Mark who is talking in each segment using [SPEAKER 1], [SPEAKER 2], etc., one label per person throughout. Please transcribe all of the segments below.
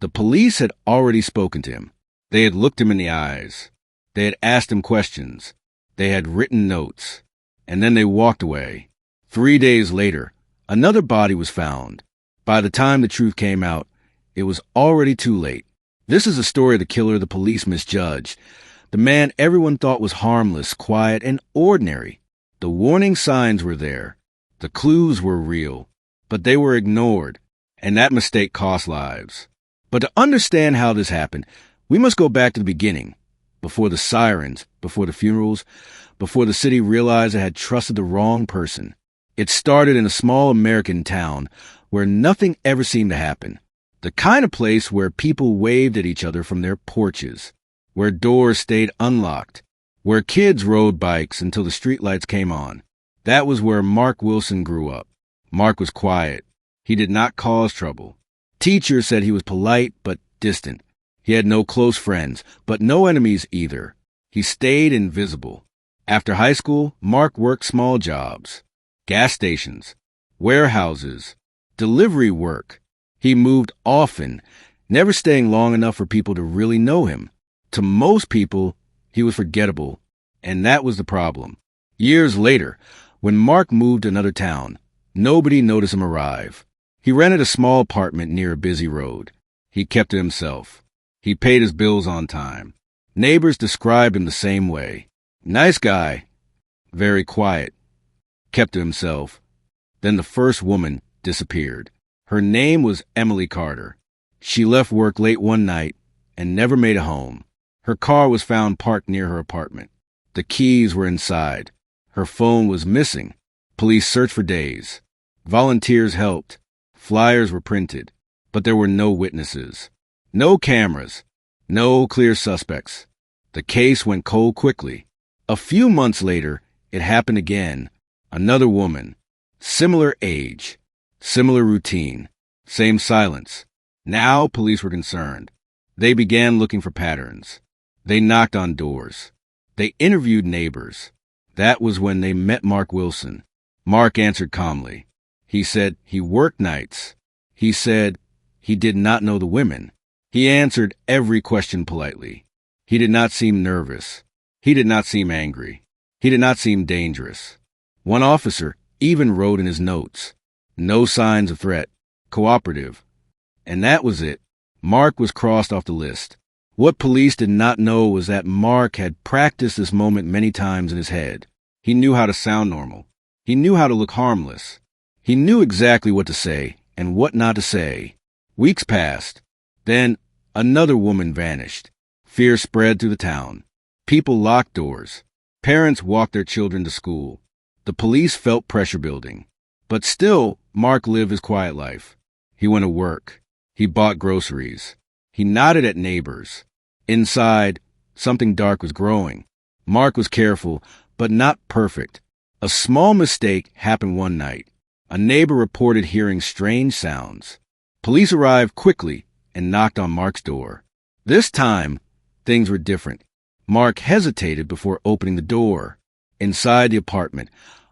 [SPEAKER 1] The police had already spoken to him. They had looked him in the eyes. They had asked him questions. They had written notes. And then they walked away. 3 days later, another body was found. By the time the truth came out, it was already too late. This is the story of the killer the police misjudged. The man everyone thought was harmless, quiet, and ordinary. The warning signs were there. The clues were real. But they were ignored. And that mistake cost lives. But to understand how this happened, we must go back to the beginning. Before the sirens, before the funerals, before the city realized it had trusted the wrong person. It started in a small American town where nothing ever seemed to happen. The kind of place where people waved at each other from their porches, where doors stayed unlocked, where kids rode bikes until the streetlights came on. That was where Mark Wilson grew up. Mark was quiet. He did not cause trouble. Teachers said he was polite but distant. He had no close friends, but no enemies either. He stayed invisible. After high school, Mark worked small jobs, gas stations, warehouses, delivery work. He moved often, never staying long enough for people to really know him. To most people, he was forgettable, and that was the problem. Years later, when Mark moved to another town, nobody noticed him arrive. He rented a small apartment near a busy road. He kept to himself. He paid his bills on time. Neighbors described him the same way. Nice guy. Very quiet. Kept to himself. Then the first woman disappeared. Her name was Emily Carter. She left work late one night and never made it home. Her car was found parked near her apartment. The keys were inside. Her phone was missing. Police searched for days. Volunteers helped. Flyers were printed. But there were no witnesses. No cameras. No clear suspects. The case went cold quickly. A few months later, it happened again. Another woman. Similar age. Similar routine. Same silence. Now police were concerned. They began looking for patterns. They knocked on doors. They interviewed neighbors. That was when they met Mark Wilson. Mark answered calmly. He said he worked nights. He said he did not know the women. He answered every question politely. He did not seem nervous. He did not seem angry. He did not seem dangerous. One officer even wrote in his notes, "No signs of threat. Cooperative." And that was it. Mark was crossed off the list. What police did not know was that Mark had practiced this moment many times in his head. He knew how to sound normal. He knew how to look harmless. He knew exactly what to say and what not to say. Weeks passed. Then another woman vanished. Fear spread through the town. People locked doors. Parents walked their children to school. The police felt pressure building. But still, Mark lived his quiet life. He went to work. He bought groceries. He nodded at neighbors. Inside, something dark was growing. Mark was careful, but not perfect. A small mistake happened one night. A neighbor reported hearing strange sounds. Police arrived quickly and knocked on Mark's door. This time, things were different. Mark hesitated before opening the door. Inside the apartment,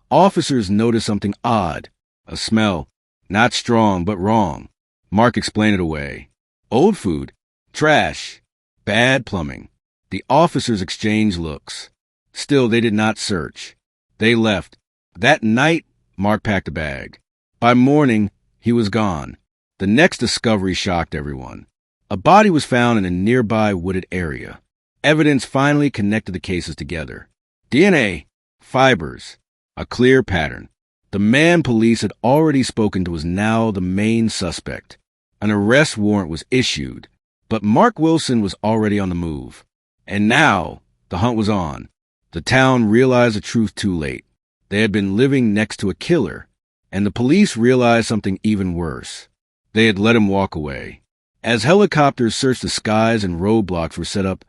[SPEAKER 1] officers noticed something odd. A smell, not strong but wrong. Mark explained it away. Old food, trash, bad plumbing. The officers exchanged looks. Still, they did not search. They left. That night, Mark packed a bag. By morning, he was gone. The next discovery shocked everyone. A body was found in a nearby wooded area. Evidence finally connected the cases together. DNA, fibers, a clear pattern. The man police had already spoken to was now the main suspect. An arrest warrant was issued, but Mark Wilson was already on the move. And now, the hunt was on. The town realized the truth too late. They had been living next to a killer, and the police realized something even worse. They had let him walk away. As helicopters searched the skies and roadblocks were set up,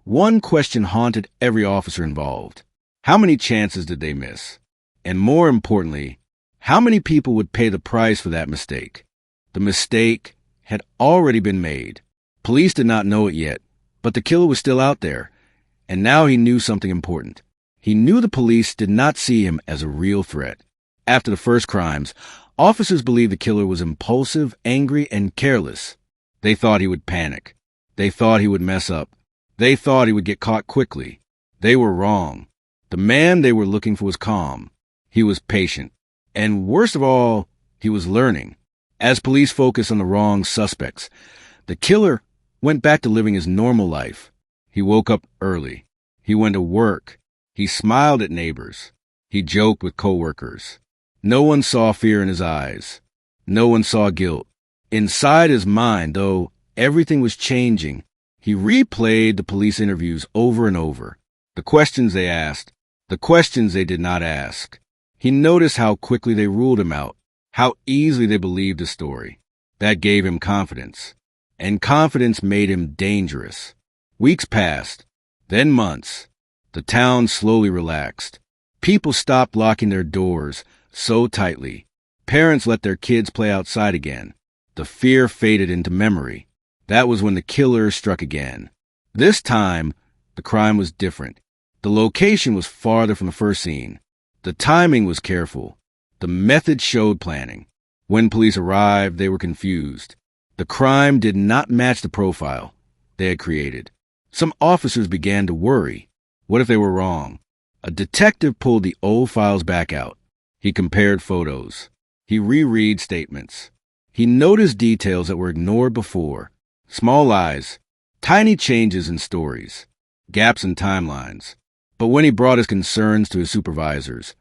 [SPEAKER 1] one question haunted every officer involved. How many chances did they miss? And more importantly, how many people would pay the price for that mistake? The mistake had already been made. Police did not know it yet, but the killer was still out there. And now he knew something important. He knew the police did not see him as a real threat. After the first crimes, officers believed the killer was impulsive, angry, and careless. They thought he would panic. They thought he would mess up. They thought he would get caught quickly. They were wrong. The man they were looking for was calm. He was patient. And worst of all, he was learning. As police focused on the wrong suspects, the killer went back to living his normal life. He woke up early. He went to work. He smiled at neighbors. He joked with coworkers. No one saw fear in his eyes. No one saw guilt. Inside his mind, though everything was changing, he replayed the police interviews over and over. The questions they asked, the questions they did not ask. He noticed how quickly they ruled him out, how easily they believed his story. That gave him confidence. And confidence made him dangerous. Weeks passed, then months. The town slowly relaxed. People stopped locking their doors so tightly. Parents let their kids play outside again. The fear faded into memory. That was when the killer struck again. This time, the crime was different. The location was farther from the first scene. The timing was careful. The method showed planning. When police arrived, they were confused. The crime did not match the profile they had created. Some officers began to worry. What if they were wrong? A detective pulled the old files back out. He compared photos. He reread statements. He noticed details that were ignored before. Small lies, tiny changes in stories, gaps in timelines. But when he brought his concerns to his supervisors,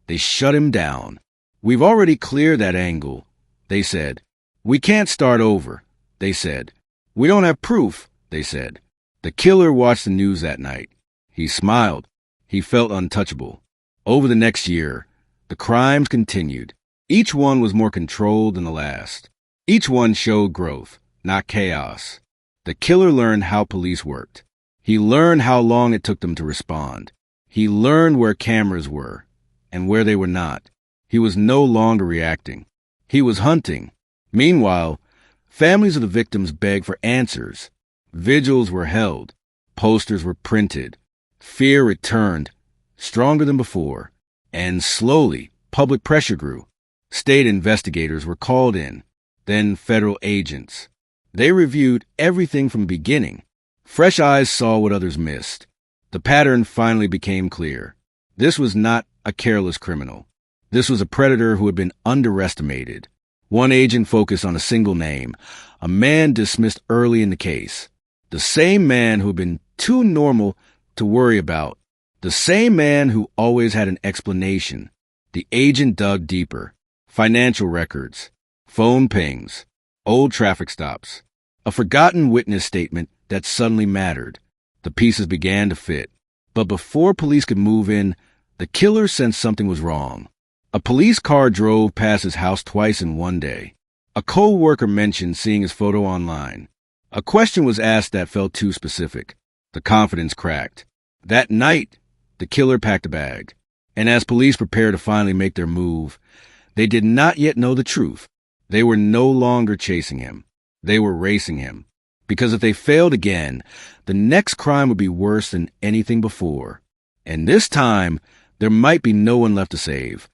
[SPEAKER 1] they shut him down. "We've already cleared that angle," they said. "We can't start over," they said. "We don't have proof," they said. The killer watched the news that night. He smiled. He felt untouchable. Over the next year, the crimes continued. Each one was more controlled than the last. Each one showed growth, not chaos. The killer learned how police worked. He learned how long it took them to respond. He learned where cameras were and where they were not. He was no longer reacting. He was hunting. Meanwhile, families of the victims begged for answers. Vigils were held. Posters were printed. Fear returned, stronger than before. And slowly, public pressure grew. State investigators were called in, then federal agents. They reviewed everything from the beginning. Fresh eyes saw what others missed. The pattern finally became clear. This was not a careless criminal. This was a predator who had been underestimated. One agent focused on a single name, a man dismissed early in the case. The same man who had been too normal to worry about. The same man who always had an explanation. The agent dug deeper. Financial records, phone pings, old traffic stops, a forgotten witness statement that suddenly mattered. The pieces began to fit. But before police could move in, the killer sensed something was wrong. A police car drove past his house twice in one day. A co-worker mentioned seeing his photo online. A question was asked that felt too specific. The confidence cracked. That night, the killer packed a bag. And as police prepared to finally make their move, they did not yet know the truth. They were no longer chasing him. They were racing him. Because if they failed again, the next crime would be worse than anything before. And this time, there might be no one left to save.